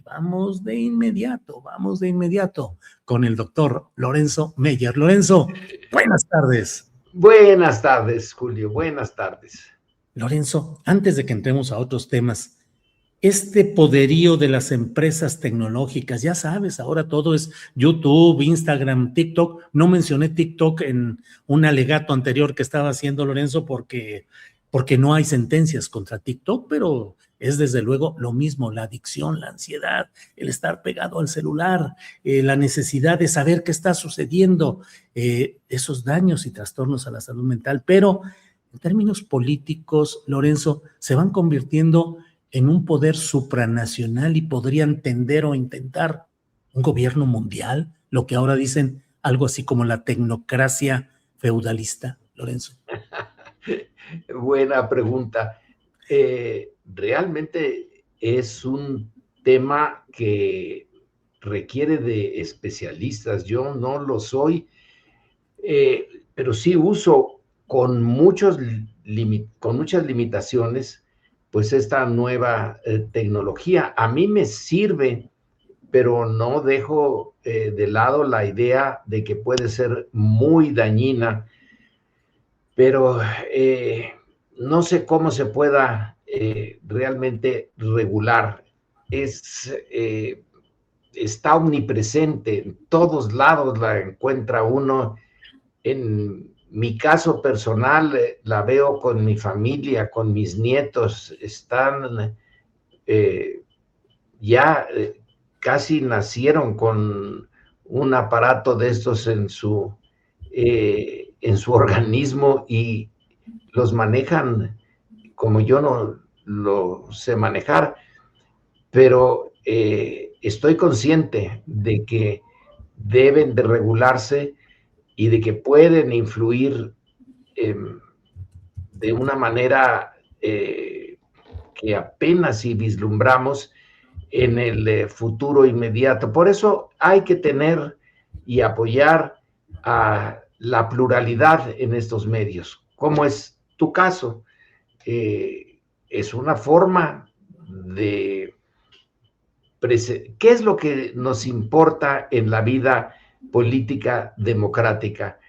vamos de inmediato con el doctor Lorenzo Meyer. Lorenzo, buenas tardes. Buenas tardes, Julio, buenas tardes. Lorenzo, antes de que entremos a otros temas, este poderío de las empresas tecnológicas, ya sabes, ahora todo es YouTube, Instagram, TikTok. No mencioné TikTok en un alegato anterior que estaba haciendo Lorenzo porque no hay sentencias contra TikTok, pero es desde luego lo mismo, la adicción, la ansiedad, el estar pegado al celular, la necesidad de saber qué está sucediendo, esos daños y trastornos a la salud mental. Pero en términos políticos, Lorenzo, se van convirtiendo en un poder supranacional y podrían tender o intentar un gobierno mundial, lo que ahora dicen algo así como la tecnocracia feudalista, Lorenzo. Buena pregunta. Realmente es un tema que requiere de especialistas. Yo no lo soy, pero sí uso con muchas limitaciones, pues esta nueva tecnología. A mí me sirve, pero no dejo de lado la idea de que puede ser muy dañina, pero no sé cómo se pueda realmente regular. Está omnipresente, en todos lados la encuentra uno. En mi caso personal, la veo con mi familia, con mis nietos, están ya casi nacieron con un aparato de estos en su organismo y los manejan como yo no lo sé manejar, pero estoy consciente de que deben de regularse y de que pueden influir de una manera que apenas si vislumbramos en el futuro inmediato. Por eso hay que tener y apoyar a la pluralidad en estos medios, como es tu caso. Es una forma de... ¿Qué es lo que nos importa en la vida política democrática?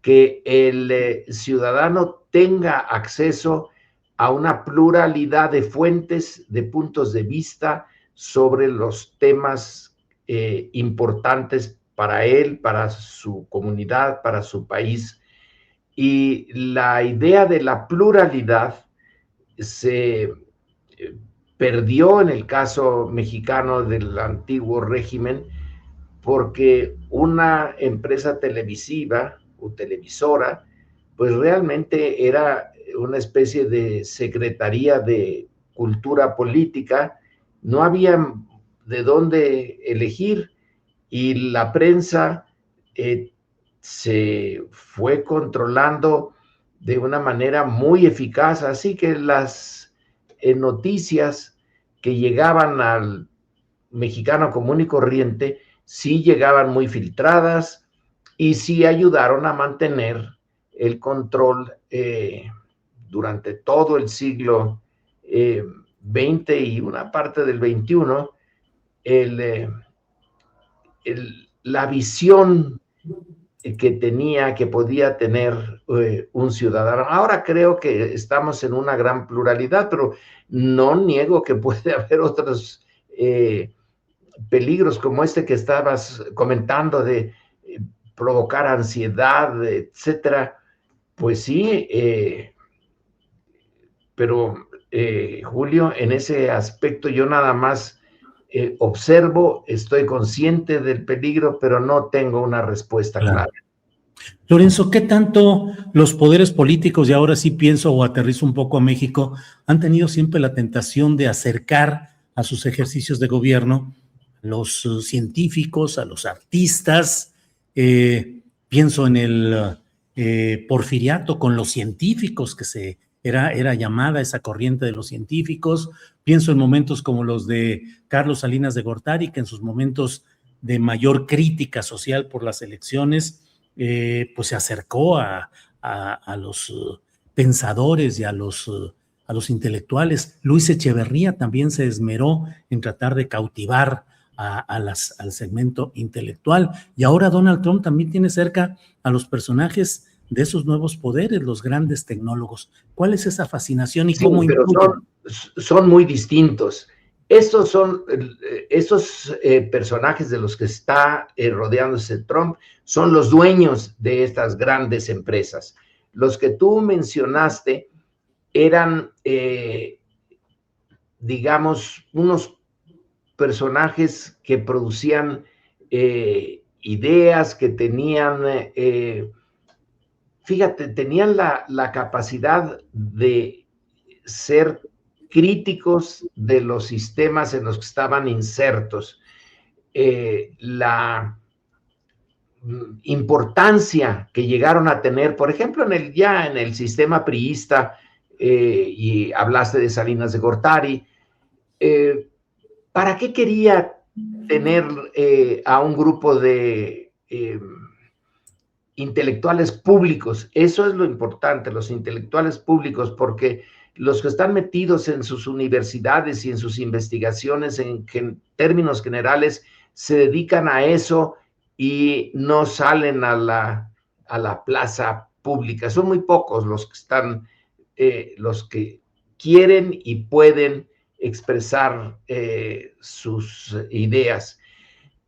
Que el ciudadano tenga acceso a una pluralidad de fuentes, de puntos de vista sobre los temas importantes para él, para su comunidad, para su país. Y la idea de la pluralidad se perdió en el caso mexicano del antiguo régimen, porque una empresa televisiva o televisora, pues realmente era una especie de secretaría de cultura política, no había de dónde elegir y la prensa se fue controlando de una manera muy eficaz, así que las noticias que llegaban al mexicano común y corriente sí llegaban muy filtradas y sí ayudaron a mantener el control durante todo el siglo XX y una parte del XXI, la visión que podía tener un ciudadano. Ahora creo que estamos en una gran pluralidad, pero no niego que puede haber otros peligros como este que estabas comentando de provocar ansiedad, etcétera. Pues sí, pero Julio, en ese aspecto yo nada más observo, estoy consciente del peligro, pero no tengo una respuesta clara. Lorenzo, ¿qué tanto los poderes políticos, y ahora sí pienso o aterrizo un poco a México, han tenido siempre la tentación de acercar a sus ejercicios de gobierno a los científicos, a los artistas? Pienso en el porfiriato con los científicos, que era llamada esa corriente de los científicos. Pienso en momentos como los de Carlos Salinas de Gortari, que en sus momentos de mayor crítica social por las elecciones, pues se acercó a los pensadores y a a los intelectuales. Luis Echeverría también se esmeró en tratar de cautivar al segmento intelectual. Y ahora Donald Trump también tiene cerca a los personajes de esos nuevos poderes, los grandes tecnólogos. ¿Cuál es esa fascinación y Sí, cómo pero influyen? son muy distintos. Estos personajes de los que está rodeándose Trump son los dueños de estas grandes empresas. Los que tú mencionaste eran, digamos, unos personajes que producían ideas, que tenían, fíjate, tenían la capacidad de ser críticos de los sistemas en los que estaban insertos. La importancia que llegaron a tener, por ejemplo, ya en el sistema priista, y hablaste de Salinas de Gortari, ¿para qué quería tener a un grupo de intelectuales públicos? Eso es lo importante, los intelectuales públicos, porque los que están metidos en sus universidades y en sus investigaciones, en términos generales, se dedican a eso y no salen a la plaza pública. Son muy pocos los que están, los que quieren y pueden expresar sus ideas.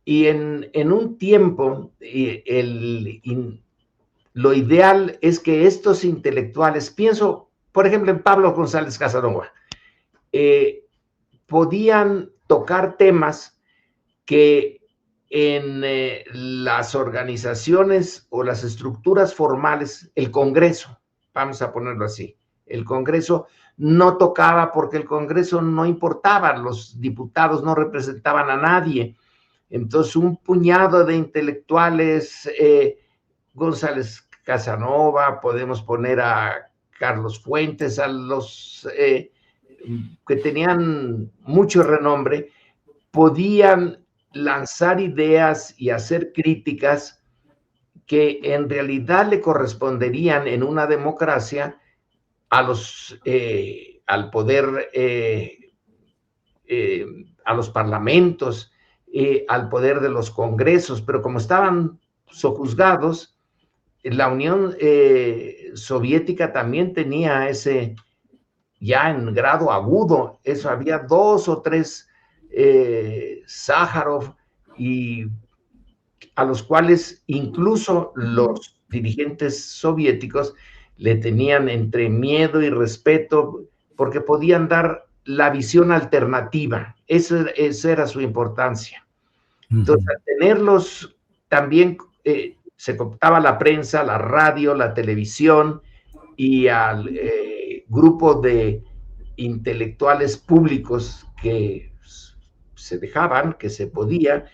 Y en un tiempo, lo ideal es que estos intelectuales, pienso, por ejemplo, en Pablo González Casanova, podían tocar temas que en las organizaciones o las estructuras formales, el Congreso, vamos a ponerlo así, el Congreso no tocaba porque el Congreso no importaba, los diputados no representaban a nadie. Entonces, un puñado de intelectuales, González Casanova, podemos poner a Carlos Fuentes, a los que tenían mucho renombre, podían lanzar ideas y hacer críticas que en realidad le corresponderían en una democracia al poder, a los parlamentos, al poder de los congresos, pero como estaban sojuzgados, la Unión Soviética también tenía ese, ya en grado agudo, eso había 2 o 3 Sájarov, y a los cuales incluso los dirigentes soviéticos le tenían entre miedo y respeto, porque podían dar la visión alternativa. Esa era su importancia. Entonces, al tenerlos también, se cooptaba la prensa, la radio, la televisión, y al grupo de intelectuales públicos que se dejaban, que se podía,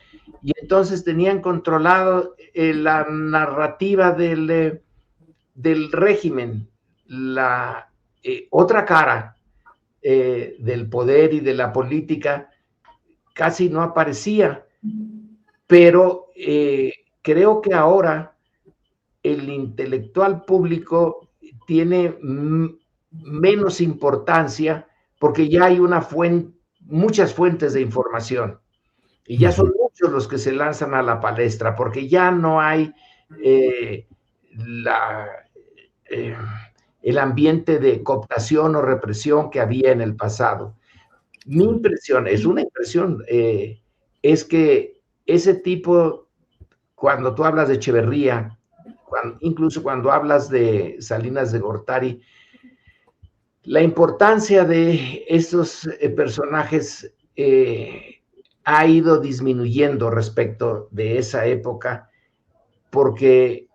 y entonces tenían controlado la narrativa del régimen, la otra cara del poder y de la política casi no aparecía, pero creo que ahora el intelectual público tiene menos importancia porque ya hay muchas fuentes de información, y ya son muchos los que se lanzan a la palestra, porque ya no hay el ambiente de cooptación o represión que había en el pasado. Mi impresión, es una impresión, es que ese tipo, cuando tú hablas de Echeverría, incluso cuando hablas de Salinas de Gortari, la importancia de estos personajes ha ido disminuyendo respecto de esa época, porque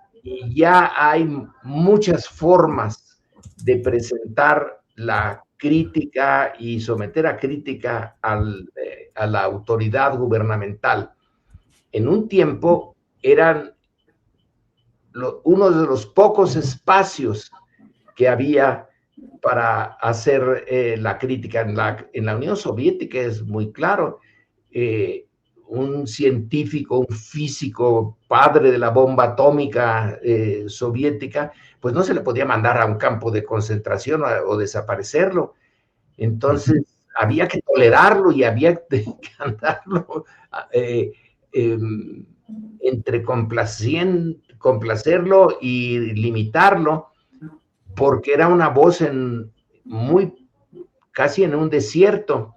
ya hay muchas formas de presentar la crítica y someter a crítica a la autoridad gubernamental. En un tiempo eran uno de los pocos espacios que había para hacer la crítica. En la Unión Soviética es muy claro, un científico, un físico, padre de la bomba atómica soviética, pues no se le podía mandar a un campo de concentración o desaparecerlo. Entonces, había que tolerarlo y había que andarlo entre complacerlo y limitarlo, porque era una voz casi en un desierto.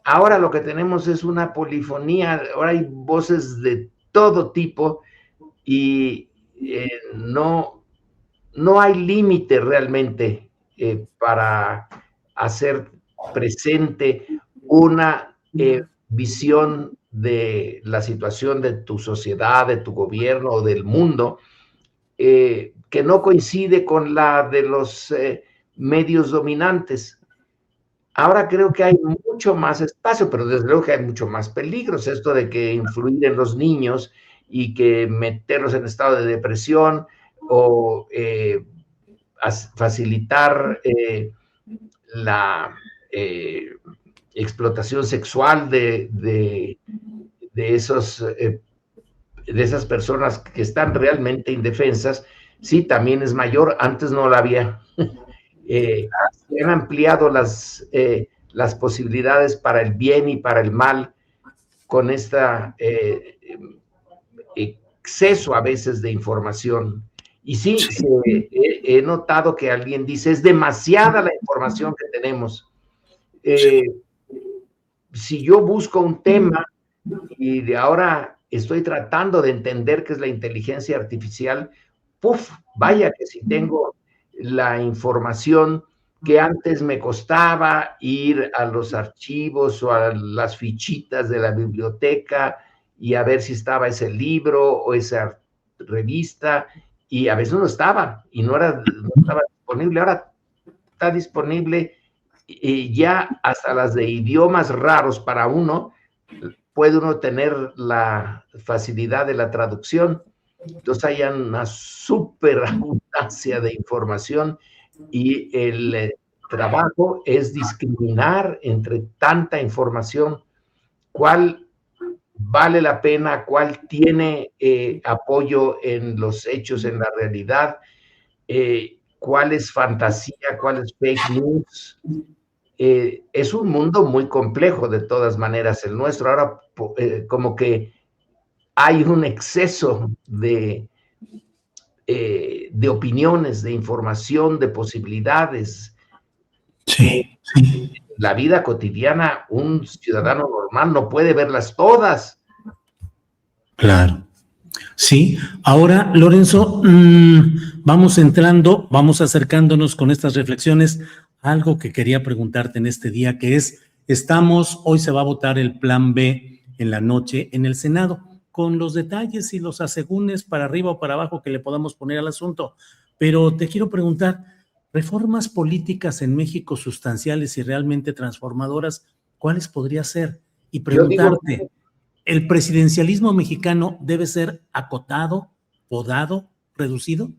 Ahora lo que tenemos es una polifonía, ahora hay voces de todo tipo y no hay límite realmente para hacer presente una visión de la situación de tu sociedad, de tu gobierno o del mundo, que no coincide con la de los medios dominantes. Ahora creo que hay mucho más espacio, pero desde luego que hay mucho más peligros. Esto de que influir en los niños y que meterlos en estado de depresión o facilitar la explotación sexual de esas personas que están realmente indefensas, sí, también es mayor. Antes no la había. Se han ampliado las posibilidades para el bien y para el mal con este exceso a veces de información. Y sí, he notado que alguien dice, es demasiada la información que tenemos. Si yo busco un tema y de ahora estoy tratando de entender qué es la inteligencia artificial, vaya que si tengo la información que antes me costaba ir a los archivos o a las fichitas de la biblioteca y a ver si estaba ese libro o esa revista, y a veces no estaba y no estaba disponible. Ahora está disponible y ya hasta las de idiomas raros para uno, puede uno tener la facilidad de la traducción. Entonces hay una súper abundancia de información y el trabajo es discriminar entre tanta información, cuál vale la pena, cuál tiene apoyo en los hechos, en la realidad, cuál es fantasía, cuál es fake news. Es un mundo muy complejo de todas maneras el nuestro. Ahora como que hay un exceso de opiniones, de información, de posibilidades. Sí, sí. La vida cotidiana, un ciudadano normal no puede verlas todas. Claro. Sí, ahora, Lorenzo, vamos entrando, vamos acercándonos con estas reflexiones a algo que quería preguntarte en este día, que es, hoy se va a votar el Plan B en la noche en el Senado, con los detalles y los asegúnes para arriba o para abajo que le podamos poner al asunto. Pero te quiero preguntar, reformas políticas en México sustanciales y realmente transformadoras, ¿cuáles podría ser? Y preguntarte, ¿el presidencialismo mexicano debe ser acotado, podado, reducido?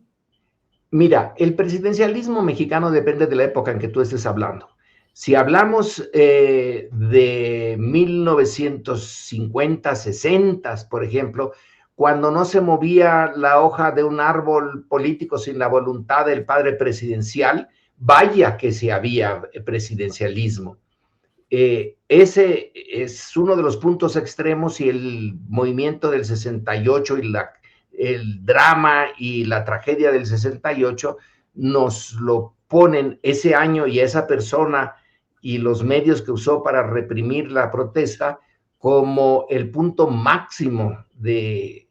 Mira, el presidencialismo mexicano depende de la época en que tú estés hablando. Si hablamos de 1950, 60, por ejemplo, cuando no se movía la hoja de un árbol político sin la voluntad del padre presidencial, vaya que si había presidencialismo. Ese es uno de los puntos extremos, y el movimiento del 68 y el drama y la tragedia del 68 nos lo ponen ese año y a esa persona y los medios que usó para reprimir la protesta como el punto máximo del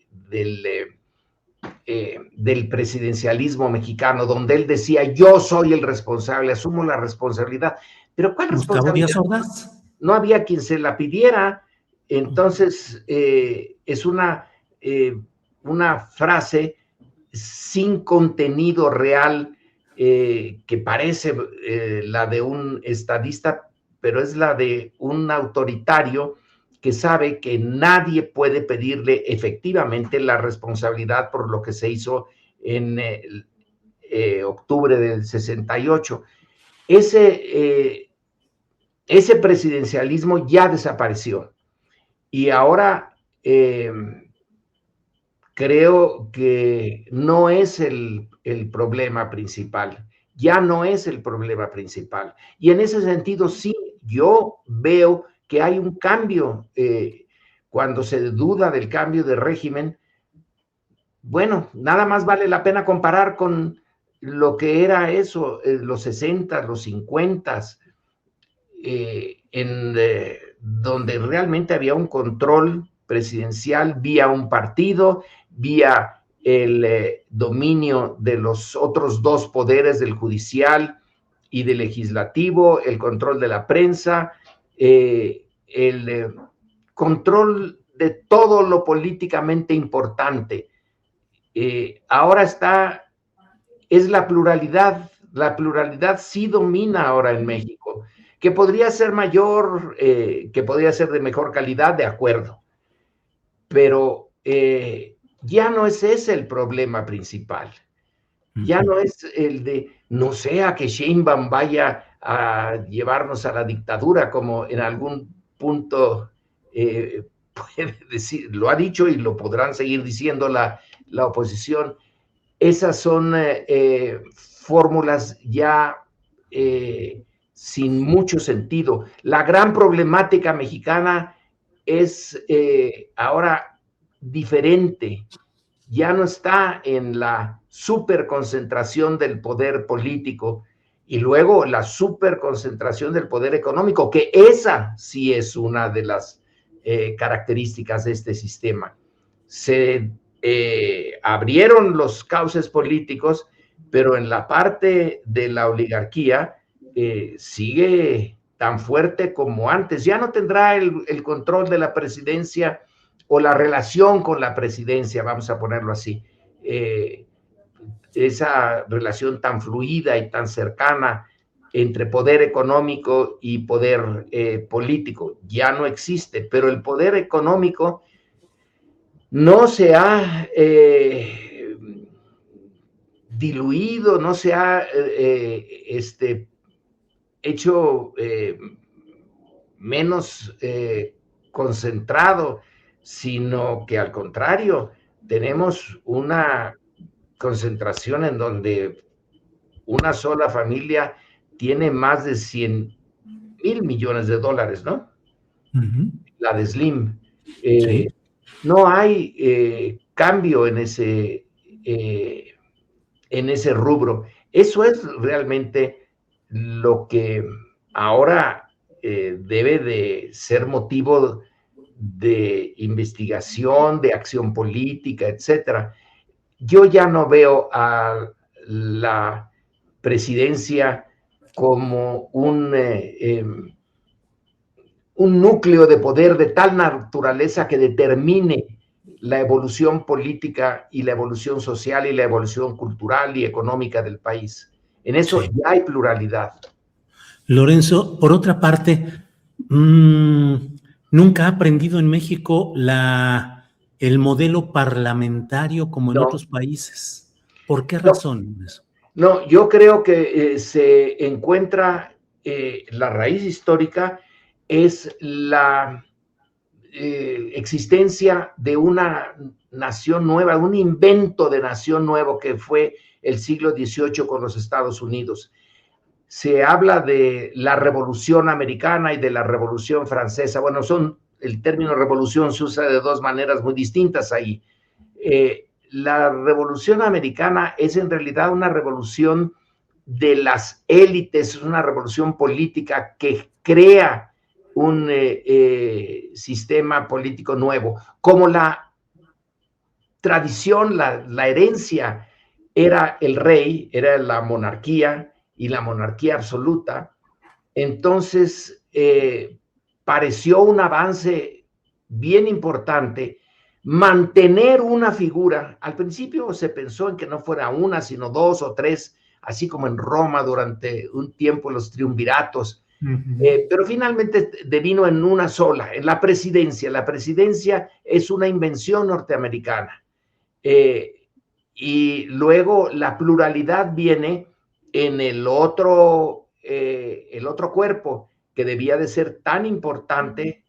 presidencialismo mexicano, donde él decía, yo soy el responsable, asumo la responsabilidad. Pero ¿cuál Gustavo Díaz responsabilidad? Ordaz. No había quien se la pidiera. Entonces, es una frase sin contenido real, que parece la de un estadista, pero es la de un autoritario que sabe que nadie puede pedirle efectivamente la responsabilidad por lo que se hizo en octubre del 68. Ese presidencialismo ya desapareció y ahora creo que no es el problema principal. ya no es el problema principal. Y en ese sentido, sí, yo veo que hay un cambio. Cuando se duda del cambio de régimen, bueno, nada más vale la pena comparar con lo que era eso, los 60, los 50, donde realmente había un control presidencial vía un partido, vía el dominio de los otros dos poderes, del judicial y del legislativo, el control de la prensa, el control de todo lo políticamente importante. Ahora es la pluralidad sí domina ahora en México, que podría ser mayor, que podría ser de mejor calidad, de acuerdo, pero ya no es ese el problema principal. Ya no es el de, no sea que Sheinbaum vaya a llevarnos a la dictadura, como en algún punto puede decir, lo ha dicho y lo podrán seguir diciendo la oposición. Esas son fórmulas ya sin mucho sentido. La gran problemática mexicana es ahora diferente. Ya no está en la superconcentración del poder político y luego la superconcentración del poder económico, que esa sí es una de las características de este sistema. Se abrieron los cauces políticos, pero en la parte de la oligarquía sigue tan fuerte como antes. Ya no tendrá el control de la presidencia o la relación con la presidencia, vamos a ponerlo así, esa relación tan fluida y tan cercana entre poder económico y poder político, ya no existe, pero el poder económico no se ha diluido, no se ha hecho menos concentrado, sino que al contrario, tenemos una concentración en donde una sola familia tiene más de 100,000 millones de dólares, ¿no? La de Slim. Sí. No hay cambio en ese rubro. Eso es realmente lo que ahora debe de ser motivo de investigación, de acción política, etcétera. Yo ya no veo a la presidencia como un núcleo de poder de tal naturaleza que determine la evolución política y la evolución social y la evolución cultural y económica del país. En eso Sí. ya hay pluralidad. Lorenzo, por otra parte, nunca ha aprendido en México el modelo parlamentario como en No, otros países. ¿Por qué no, razón eso? no, yo creo que se encuentra la raíz histórica es la existencia de una nación nueva, un invento de nación nuevo que fue el siglo XVIII con los Estados Unidos. Se habla de la Revolución Americana y de la Revolución Francesa. Bueno, el término revolución se usa de dos maneras muy distintas ahí. La Revolución Americana es en realidad una revolución de las élites, es una revolución política que crea un sistema político nuevo. Como la tradición, la herencia era el rey, era la monarquía y la monarquía absoluta, entonces pareció un avance bien importante mantener una figura. Al principio se pensó en que no fuera una, sino dos o tres, así como en Roma durante un tiempo los triunviratos, pero finalmente devino en una sola, en la presidencia. La presidencia es una invención norteamericana. Y luego la pluralidad viene en el otro cuerpo que debía de ser tan importante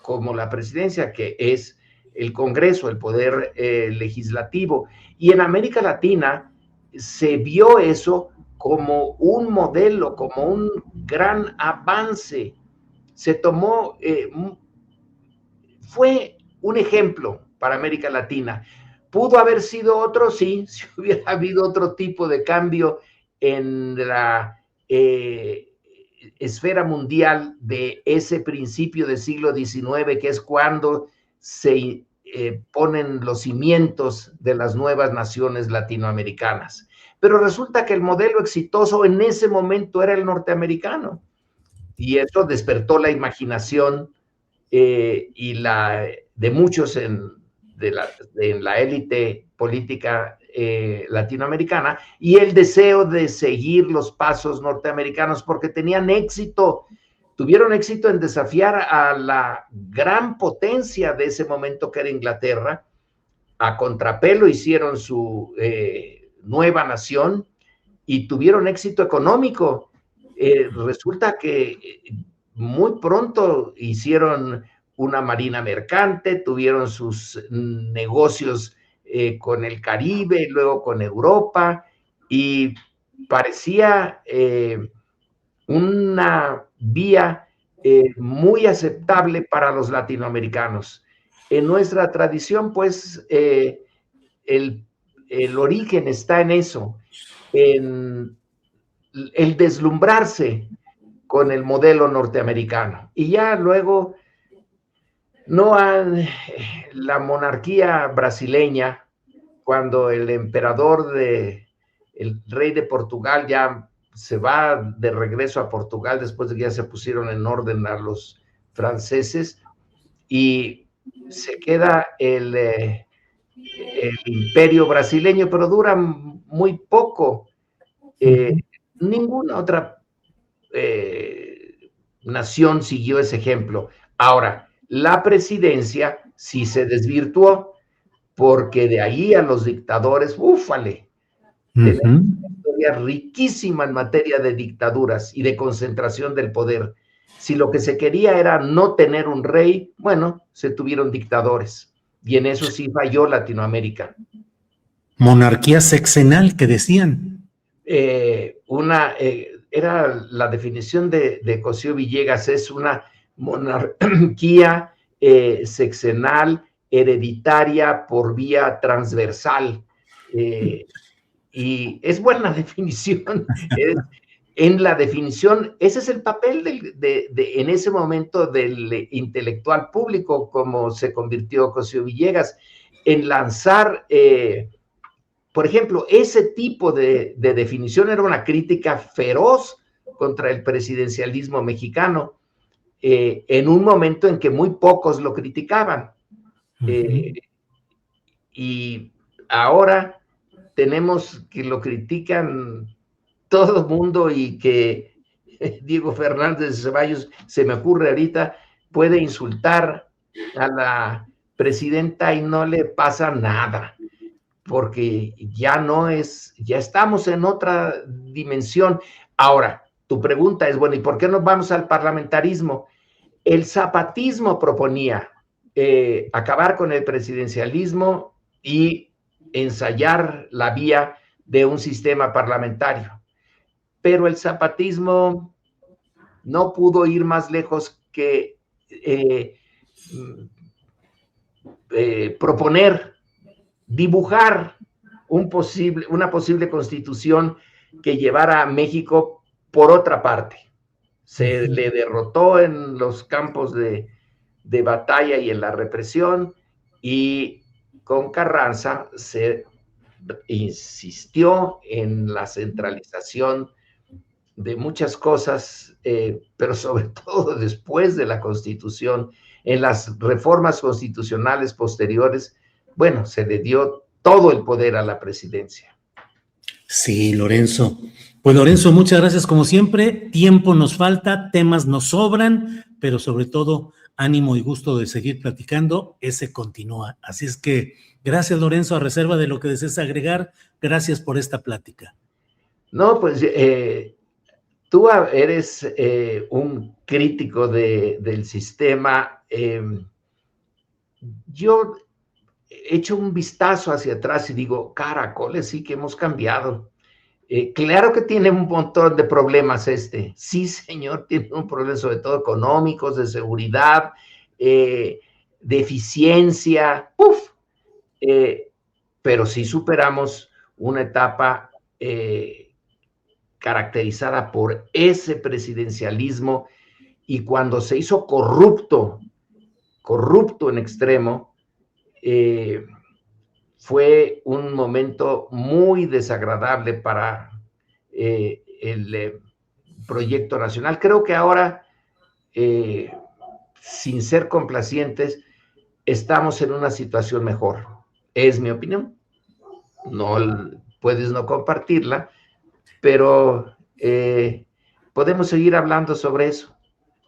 como la presidencia, que es el Congreso, el poder legislativo. Y en América Latina se vio eso como un modelo, como un gran avance. Se tomó, fue un ejemplo para América Latina. ¿Pudo haber sido otro? Sí, si hubiera habido otro tipo de cambio en la esfera mundial de ese principio del siglo XIX, que es cuando se ponen los cimientos de las nuevas naciones latinoamericanas. Pero resulta que el modelo exitoso en ese momento era el norteamericano, y eso despertó la imaginación y de muchos en la élite política latinoamericana, y el deseo de seguir los pasos norteamericanos porque tuvieron éxito en desafiar a la gran potencia de ese momento que era Inglaterra. A contrapelo hicieron su nueva nación y tuvieron éxito económico. Resulta que muy pronto hicieron una marina mercante, tuvieron sus negocios con el Caribe, luego con Europa, y parecía una vía muy aceptable para los latinoamericanos. En nuestra tradición, pues, el origen está en eso, en el deslumbrarse con el modelo norteamericano. Y ya luego, la monarquía brasileña, cuando el rey de Portugal ya se va de regreso a Portugal después de que ya se pusieron en orden a los franceses, y se queda el imperio brasileño, pero dura muy poco. Ninguna otra nación siguió ese ejemplo. Ahora, la presidencia sí se desvirtuó, porque de ahí a los dictadores, ¡úfale! Tenemos una historia riquísima en materia de dictaduras y de concentración del poder. Si lo que se quería era no tener un rey, bueno, se tuvieron dictadores. Y en eso sí falló Latinoamérica. Monarquía sexenal, que decían. Era la definición de Cosío Villegas, es una monarquía sexenal, hereditaria por vía transversal. Y es buena definición. En la definición, ese es el papel en ese momento del intelectual público, como se convirtió Cosío Villegas, en lanzar, por ejemplo, ese tipo de definición era una crítica feroz contra el presidencialismo mexicano, en un momento en que muy pocos lo criticaban. Y ahora tenemos que lo critican todo el mundo, y que Diego Fernández de Ceballos, se me ocurre ahorita, puede insultar a la presidenta y no le pasa nada, porque ya estamos en otra dimensión. Ahora, tu pregunta es, bueno, ¿y por qué no vamos al parlamentarismo? El zapatismo proponía acabar con el presidencialismo y ensayar la vía de un sistema parlamentario. Pero el zapatismo no pudo ir más lejos que proponer, dibujar una posible constitución que llevara a México por otra parte. Se le derrotó en los campos de batalla y en la represión, y con Carranza se insistió en la centralización de muchas cosas, pero sobre todo después de la Constitución, en las reformas constitucionales posteriores, bueno, se le dio todo el poder a la presidencia. Sí, Lorenzo. Pues Lorenzo, muchas gracias como siempre. Tiempo nos falta, temas nos sobran, pero sobre todo ánimo y gusto de seguir platicando, ese continúa. Así es que gracias, Lorenzo, a reserva de lo que desees agregar, gracias por esta plática. No, pues tú eres un crítico del sistema. Yo echo un vistazo hacia atrás y digo, caracoles, sí que hemos cambiado. Claro que tiene un montón de problemas sí señor, tiene un problema sobre todo económicos, de seguridad, de eficiencia, pero sí superamos una etapa caracterizada por ese presidencialismo, y cuando se hizo corrupto en extremo, fue un momento muy desagradable para el proyecto nacional. Creo que ahora, sin ser complacientes, estamos en una situación mejor. Es mi opinión. No puedes no compartirla, pero podemos seguir hablando sobre eso.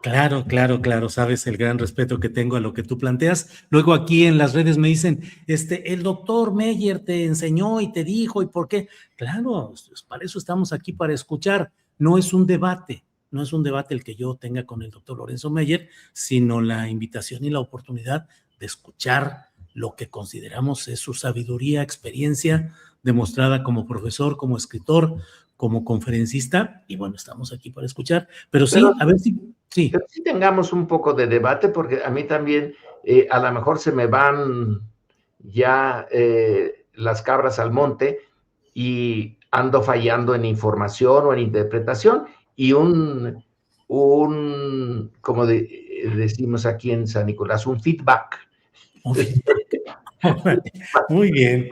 Claro, claro, claro, sabes el gran respeto que tengo a lo que tú planteas. Luego aquí en las redes me dicen, el doctor Meyer te enseñó y te dijo, ¿y por qué? Claro, pues para eso estamos aquí, para escuchar. No es un debate, no es un debate el que yo tenga con el doctor Lorenzo Meyer, sino la invitación y la oportunidad de escuchar lo que consideramos es su sabiduría, experiencia demostrada como profesor, como escritor, como conferencista, y bueno, estamos aquí para escuchar, pero sí, a ver si... Sí. Pero sí tengamos un poco de debate, porque a mí también a lo mejor se me van ya las cabras al monte y ando fallando en información o en interpretación, y como decimos aquí en San Nicolás, un feedback. Muy bien,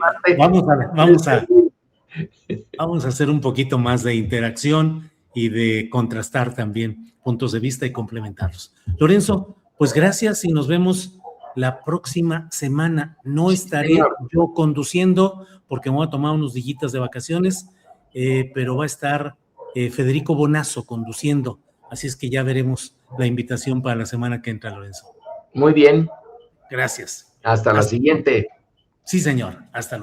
vamos a hacer un poquito más de interacción y de contrastar también puntos de vista y complementarlos. Lorenzo, pues gracias y nos vemos la próxima semana. No estaré yo conduciendo porque me voy a tomar unos días de vacaciones, pero va a estar Federico Bonazo conduciendo, así es que ya veremos la invitación para la semana que entra, Lorenzo. Muy bien. Gracias. Hasta la siguiente. Sí, señor. Hasta luego.